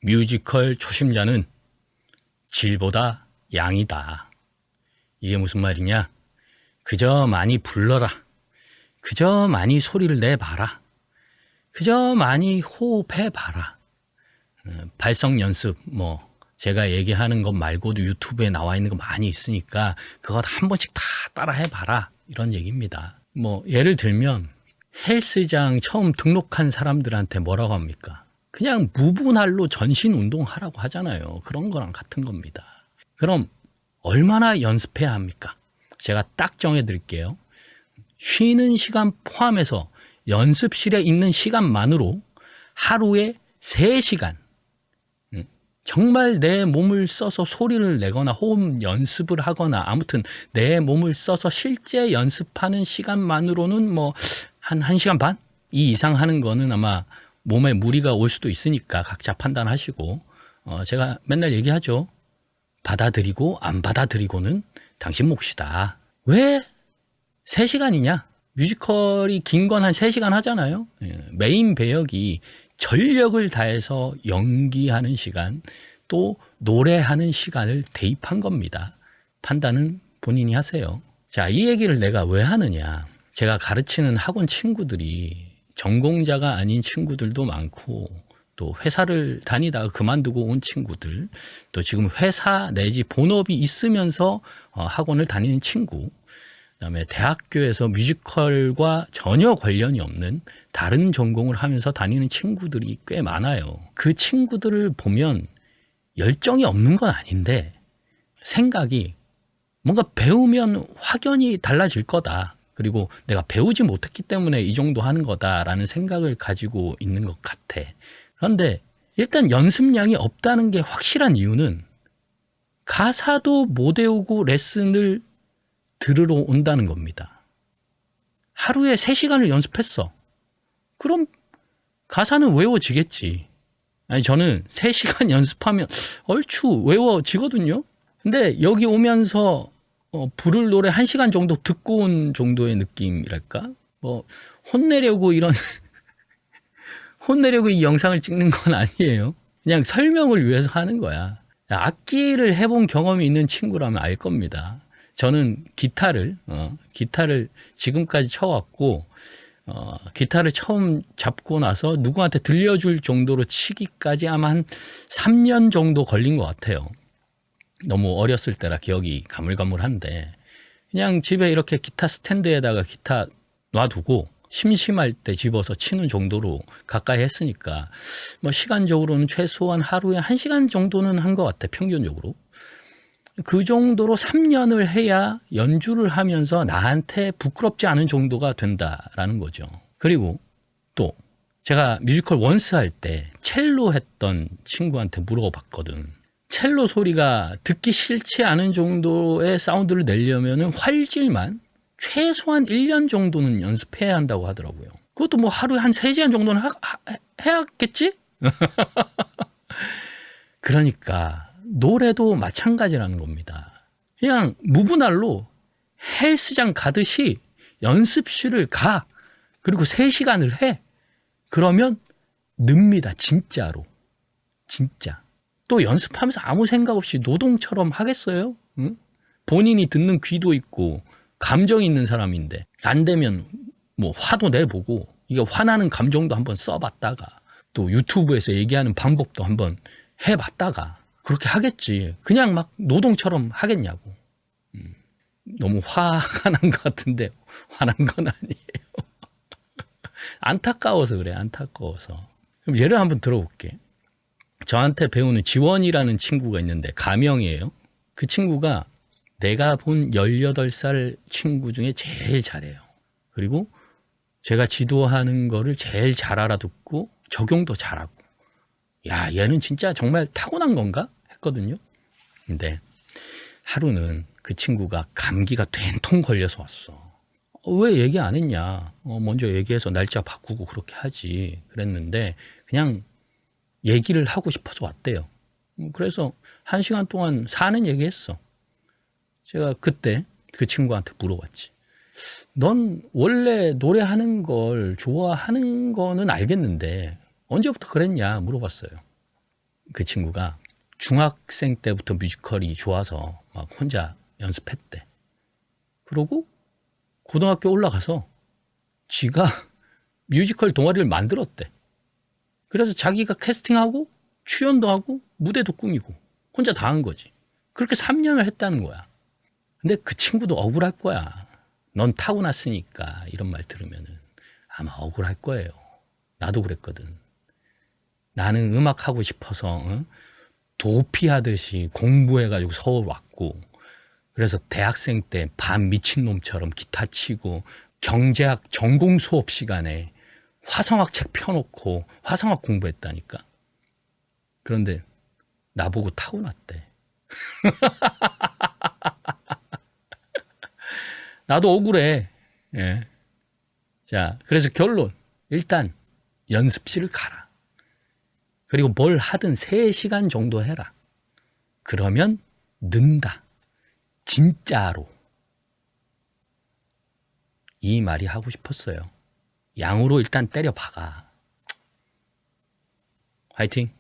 뮤지컬 초심자는 질보다 양이다. 이게 무슨 말이냐? 그저 많이 불러라. 그저 많이 소리를 내봐라. 그저 많이 호흡해봐라. 발성 연습, 제가 얘기하는 것 말고도 유튜브에 나와 있는 거 많이 있으니까 그거 한 번씩 다 따라 해봐라. 이런 얘기입니다. 예를 들면 헬스장 처음 등록한 사람들한테 뭐라고 합니까? 그냥 무분할로 전신 운동하라고 하잖아요. 그런 거랑 같은 겁니다. 그럼 얼마나 연습해야 합니까? 제가 딱 정해드릴게요. 쉬는 시간 포함해서 연습실에 있는 시간만으로 하루에 3시간 정말 내 몸을 써서 소리를 내거나 호흡 연습을 하거나 아무튼 내 몸을 써서 실제 연습하는 시간만으로는 한 1시간 반? 이 이상 하는 거는 아마 몸에 무리가 올 수도 있으니까 각자 판단하시고 제가 맨날 얘기하죠. 받아들이고 안 받아들이고는 당신 몫이다. 왜 3시간이냐? 뮤지컬이 긴 건 한 3시간 하잖아요. 메인 배역이 전력을 다해서 연기하는 시간 또 노래하는 시간을 대입한 겁니다. 판단은 본인이 하세요. 자, 이 얘기를 내가 왜 하느냐. 제가 가르치는 학원 친구들이 전공자가 아닌 친구들도 많고 또 회사를 다니다가 그만두고 온 친구들 또 지금 회사 내지 본업이 있으면서 학원을 다니는 친구 그다음에 대학교에서 뮤지컬과 전혀 관련이 없는 다른 전공을 하면서 다니는 친구들이 꽤 많아요. 그 친구들을 보면 열정이 없는 건 아닌데 생각이 뭔가 배우면 확연히 달라질 거다. 그리고 내가 배우지 못했기 때문에 이 정도 하는 거다라는 생각을 가지고 있는 것 같아. 그런데 일단 연습량이 없다는 게 확실한 이유는 가사도 못 외우고 레슨을 들으러 온다는 겁니다. 하루에 3시간을 연습했어. 그럼 가사는 외워지겠지. 아니 저는 3시간 연습하면 얼추 외워지거든요. 근데 여기 오면서 부를 노래 1시간 정도 듣고 온 정도의 느낌이랄까? 혼내려고 혼내려고 이 영상을 찍는 건 아니에요. 그냥 설명을 위해서 하는 거야. 악기를 해본 경험이 있는 친구라면 알 겁니다. 저는 기타를 지금까지 쳐왔고, 기타를 처음 잡고 나서 누구한테 들려줄 정도로 치기까지 아마 한 3년 정도 걸린 것 같아요. 너무 어렸을 때라 기억이 가물가물한데, 그냥 집에 이렇게 기타 스탠드에다가 기타 놔두고, 심심할 때 집어서 치는 정도로 가까이 했으니까, 시간적으로는 최소한 하루에 1시간 정도는 한 것 같아, 평균적으로. 그 정도로 3년을 해야 연주를 하면서 나한테 부끄럽지 않은 정도가 된다라는 거죠. 그리고 또 제가 뮤지컬 원스 할 때 첼로 했던 친구한테 물어봤거든. 첼로 소리가 듣기 싫지 않은 정도의 사운드를 내려면 활질만 최소한 1년 정도는 연습해야 한다고 하더라고요. 그것도 하루에 한 3시간 정도는 해야겠지? 그러니까 노래도 마찬가지라는 겁니다. 그냥 무분할로 헬스장 가듯이 연습실을 가. 그리고 3시간을 해. 그러면 늡니다. 진짜로. 진짜. 또 연습하면서 아무 생각 없이 노동처럼 하겠어요? 응? 본인이 듣는 귀도 있고 감정이 있는 사람인데 안 되면 화도 내보고 이게 화나는 감정도 한번 써봤다가 또 유튜브에서 얘기하는 방법도 한번 해봤다가 그렇게 하겠지. 그냥 막 노동처럼 하겠냐고. 너무 화가 난 것 같은데 화난 건 아니에요. 안타까워서 그래. 안타까워서. 그럼 예를 한번 들어볼게. 저한테 배우는 지원이라는 친구가 있는데 가명이에요. 그 친구가 내가 본 18살 친구 중에 제일 잘해요. 그리고 제가 지도하는 거를 제일 잘 알아듣고 적용도 잘하고 야, 얘는 진짜 정말 타고난 건가? 했거든요. 근데 하루는 그 친구가 감기가 된통 걸려서 왔어. 왜 얘기 안 했냐? 먼저 얘기해서 날짜 바꾸고 그렇게 하지. 그랬는데 그냥 얘기를 하고 싶어서 왔대요. 그래서 1시간 동안 사는 얘기했어. 제가 그때 그 친구한테 물어봤지. 넌 원래 노래하는 걸 좋아하는 거는 알겠는데 언제부터 그랬냐 물어봤어요. 그 친구가 중학생 때부터 뮤지컬이 좋아서 막 혼자 연습했대. 그러고 고등학교 올라가서 지가 뮤지컬 동아리를 만들었대. 그래서 자기가 캐스팅하고 출연도 하고 무대도 꾸미고 혼자 다 한 거지. 그렇게 3년을 했다는 거야. 근데 그 친구도 억울할 거야. 넌 타고났으니까 이런 말 들으면은 아마 억울할 거예요. 나도 그랬거든. 나는 음악 하고 싶어서 도피하듯이 공부해가지고 서울 왔고, 그래서 대학생 때 반 미친놈처럼 기타 치고 경제학 전공 수업 시간에 화성학 책 펴놓고 화성학 공부했다니까. 그런데 나보고 타고났대. 나도 억울해. 예. 자, 그래서 결론. 일단 연습실을 가라. 그리고 뭘 하든 3시간 정도 해라. 그러면 는다. 진짜로. 이 말이 하고 싶었어요. 양으로 일단 때려 박아. 화이팅!